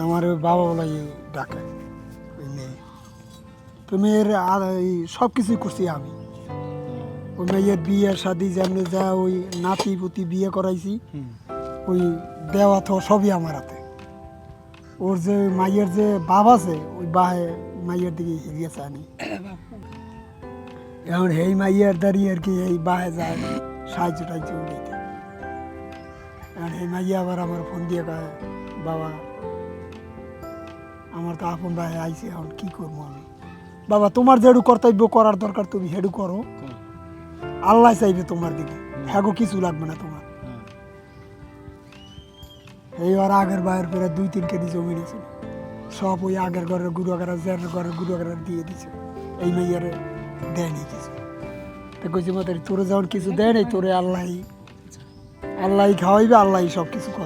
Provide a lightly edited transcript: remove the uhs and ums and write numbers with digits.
আমার ওই বাবা বলাই ডাকে ওই মেয়ে। তো মেয়ের আর এই সব কিছুই করছি আমি। ওই মেয়ের বিয়ে শাদি যেমনি যা ওই নাতি পুতি বিয়ে করাইছি, ওই দেওয়া তো সবই আমার হাতে। ওর যে মাইয়ের যে বাপ আছে ওই বাহে মাইয়ের দিকে হেরিয়ে চায়নি। এখন এই মাইয়ের দাঁড়িয়ে আর কি এই বাহে যায় সাহায্য টাহায্য দিতে। এখন এই মাইয়া আবার আমার ফোন দিয়ে কয়, বাবা আমার তো আপন বাহে আইছে, এখন কি করবো আমি? বাবা তোমার যেটু কর্তব্য করার দরকার তুমি হেডু করো, আল্লাহ চাইবে তোমার দিকে, হ্যাঁ কিছু লাগবে না তোমার। এইবার আগের বায়ের পরে 2-3 কেজি জমি নিয়েছিল, সব ওই আগের ঘরের গুরুয়াগারা জের ঘরের গুরুয়াগারা দিয়ে দিছে। এই মেয়ের দেয়নি কিছু। তো কইছে মতো তোরে যখন কিছু দেয় নাই, তোরে আল্লাহ খাওয়াইবে, আল্লাহ সব কিছু করে।